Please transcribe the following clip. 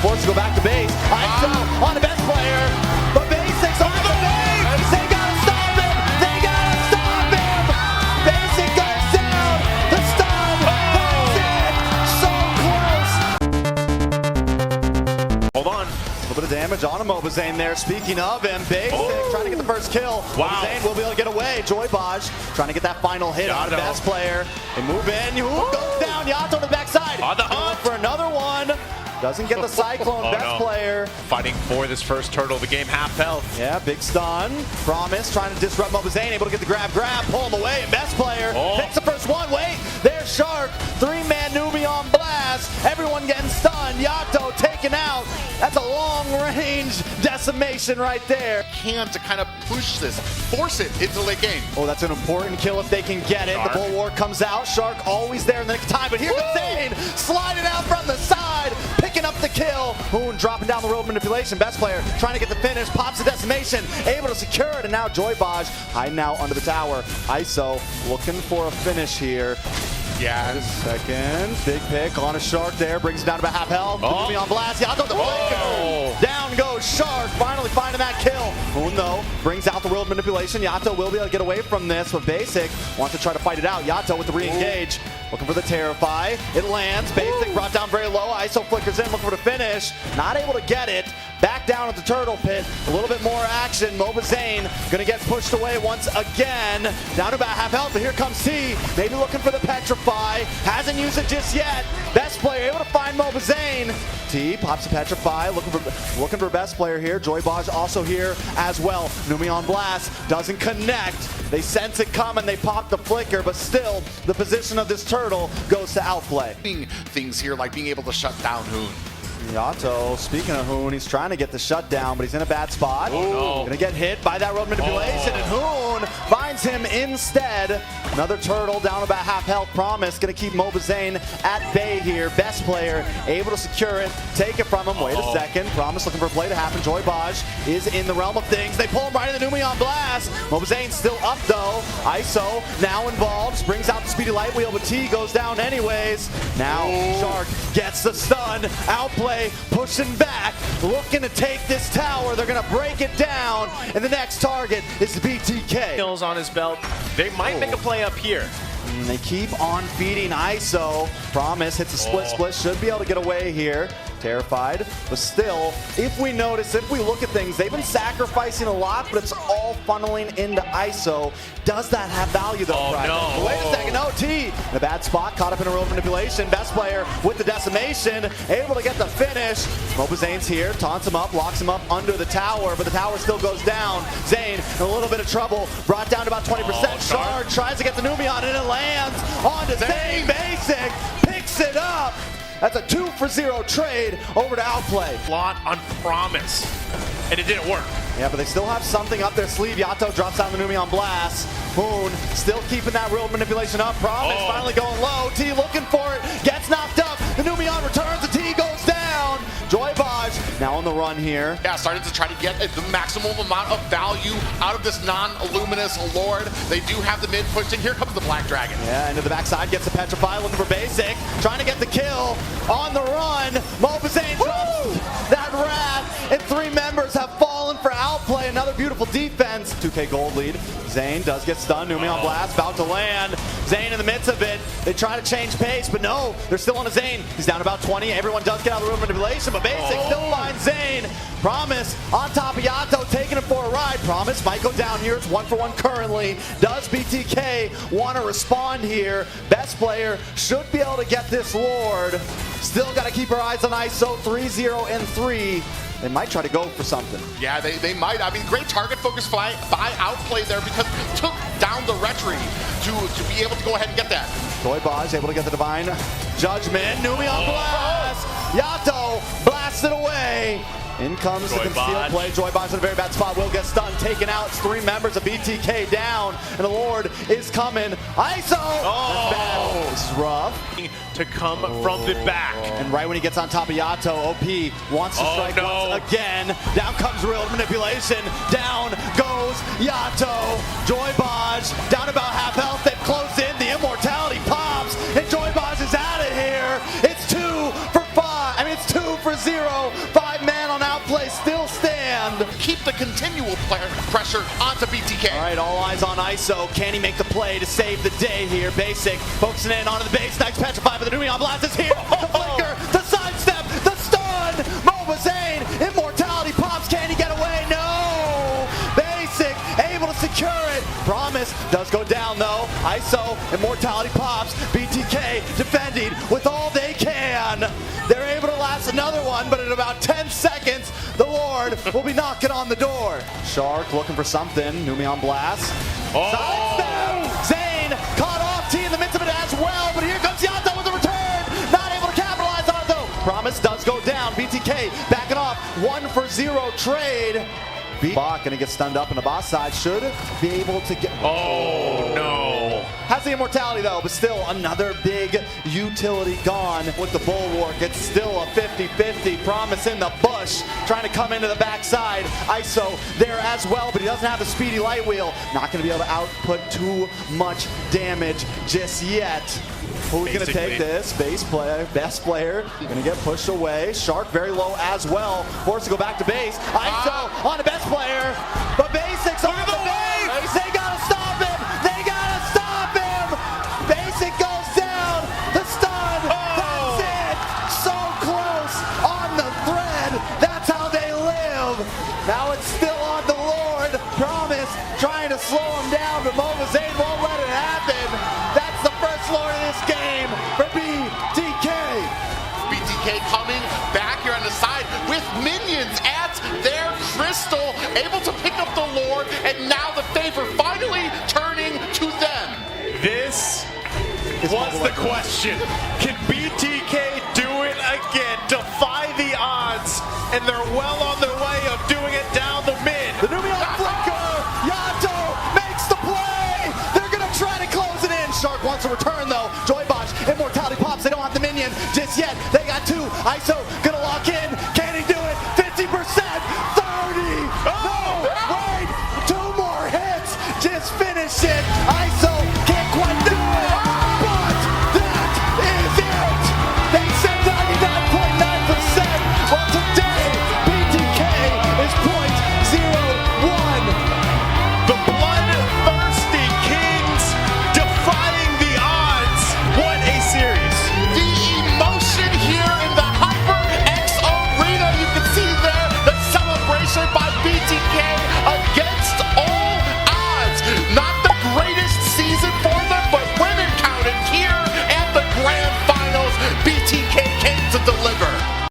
forced to go back to base. ISO on the best player, but Basic's on the base. They gotta stop him. They gotta stop him. Basic goes down. The stun. That's it. So close. Hold on. A little bit of damage on Mobazane there. Speaking of him, Basic trying to get the first kill. Wow. Mobazane will be able to get away. Joybaj trying to get that final hit on the best player. They move in. Goes down. Yato on the backside. On the hunt for another one. Doesn't get the Cyclone. Best player. Fighting for this first turtle of the game, half health. Yeah, big stun. Promise trying to disrupt Mobazane. Able to get the grab, pull him away. And best player takes the first one. Wait, there's Shark. 3-man Nubian blast. Everyone getting stunned. Yato taken out. That's a long-range decimation right there. Can to kind of push this, force it into the late game. Oh, that's an important kill if they can get it. Shark. The Bulwark comes out. Shark always there in the nick of time, but here comes Zane. Sliding out from the side, picking up the kill. Hoon dropping down the road manipulation. Best player trying to get the finish, pops the decimation, able to secure it, and now Joybaj hiding out under the tower. ISO looking for a finish here. Yeah. Second, big pick on a Shark there, brings it down to about half health. Moving on blast, Yato the flicker. Down goes Shark, finally finding that kill. Moon though, brings out the world manipulation. Yato will be able to get away from this, but Basic wants to try to fight it out. Yato with the re-engage, looking for the Terrify. It lands, Basic brought down very low. ISO flickers in, looking for the finish. Not able to get it. Back down at the turtle pit, a little bit more action. Mobazane gonna get pushed away once again. Down to about half health, but here comes T. Maybe looking for the Petrify. Hasn't used it just yet. Best player able to find Mobazane. T pops the Petrify, looking for best player here. Joybaj also here as well. Nubian blast doesn't connect. They sense it coming, they pop the flicker, but still the position of this turtle goes to outplay. Things here like being able to shut down Hoon. Yato, speaking of Hoon, he's trying to get the shutdown, but he's in a bad spot. Oh, no. Gonna get hit by that road manipulation, and Hoon finds him instead. Another turtle down about half health. Promise gonna keep Mobazane at bay here. Best player able to secure it, take it from him. Wait a second. Promise looking for a play to happen. Joybaj is in the realm of things. They pull him right in the Nubian blast. Mobazane still up though. ISO now involved, brings out the speedy light wheel, but T goes down anyways. Now Shark gets the stun. Outplay, pushing back, looking to take this tower. They're gonna break it down, and the next target is the BTK. Kills on his belt. They might make a play up here. And they keep on feeding ISO. Promise hits a split, should be able to get away here. Terrified, but still, if we look at things, they've been sacrificing a lot, but it's all funneling into ISO. Does that have value though, Oh, no. Wait a second, no, T. In a bad spot, caught up in a road manipulation. Best player with the decimation, able to get the finish. Mobazane's here, taunts him up, locks him up under the tower, but the tower still goes down. Zane in a little bit of trouble, brought down to about 20%. Shard tries to get the Nubian, and it lands onto Zane. Basic picks it up. That's a 2-for-0 trade over to outplay. Lot on Promise, and it didn't work. Yeah, but they still have something up their sleeve. Yato drops down the Nubian blast. Moon still keeping that real manipulation up. Promise finally going low. T looking for it, gets knocked up. The Nubian returns, the T goes down. Joybaj now on the run here. Yeah, started to try to get the maximum amount of value out of this non-luminous Lord. They do have the mid pushing. Here comes the Black Dragon. Yeah, into the backside, gets the Petrify, looking for Basic. Trying to get the kill on the run. Mobazane drops that Wrath, and 3 members have fallen for outplay. Another beautiful defense. 2K gold lead. Zane does get stunned. Nubian blast about to land. Zane in the midst of it. They try to change pace, but no, they're still on a Zane. He's down about 20. Everyone does get out of the room manipulation, but Basic still finds Zane. Promise on top of Yato, taking him for a ride. Promise might go down here. It's 1-for-1 currently. Does BTK want to respond here? Best player should be able to get this Lord. Still got to keep our eyes on ISO. 3-0 and 3. They might try to go for something. Yeah, they might. I mean, great target focus by outplay there because it took down the Retri to be able to go ahead and get that. Joybaj able to get the Divine Judgment. Nubian blast. Yato blasted away. In comes the concealed play. Joybaj's in a very bad spot. Will get stunned, taken out. It's 3 members of BTK down, and the Lord is coming. ISO! That's bad. This is rough. To come from the back. And right when he gets on top of Yato, OP wants to strike once again. Down comes real manipulation. Down goes Yato. Joybaj down about half health. They've closed in. The immortality pops, and Joybaj is out of here. It's 2-for-5. I mean, it's 2-for-0. keep the continual pressure onto BTK. All right, all eyes on ISO. Can he make the play to save the day here? Basic focusing in onto the base. Nice petrified, but the Numion Blast is here. The flicker, the sidestep, the stun. Mova Zane, immortality pops. Can he get away? No. Basic able to secure it. Promise does go down though. ISO, immortality pops. BTK defending with all they can. They're able to last another one, but in about 10 seconds, the Lord will be knocking on the door. Shark looking for something. Numion Blast. Sidestep. Zane caught off T in the midst of it as well, but here comes Yato with the return. Not able to capitalize on it though. Promise does go down. BTK backing off. 1-for-0 trade. Bach gonna get stunned up on the boss side. Should be able to get. Oh no. Has the immortality though, but still another big utility gone with the Bulwark. It's still a 50-50. Promise in the bush, trying to come into the backside. ISO there as well, but he doesn't have the speedy light wheel. Not gonna be able to output too much damage just yet. Who's gonna take this? Best player, gonna get pushed away. Shark very low as well. Forced to go back to base. ISO on the best player, but Basics on the base. They gotta stop him. They gotta stop him. Basic goes down. The stun. That's it. So close on the thread. That's how they live. Now it's still on the Lord. Promise trying to slow him down, but Mova Zane won't let it happen. That's the first Lord of this game for BTK. BTK coming back here on the side with minions at their crystal, able to pick up the Lord, and now the favor finally turning to them. This was the question. Can BTK do it again? Defy the odds, and they're well on their way of doing it down the mid. The Numion flicker. Yato makes the play. They're gonna try to close it in. Shark wants a return though. Joybotch, immortality pops. They don't have the minion just yet. They got two. ISO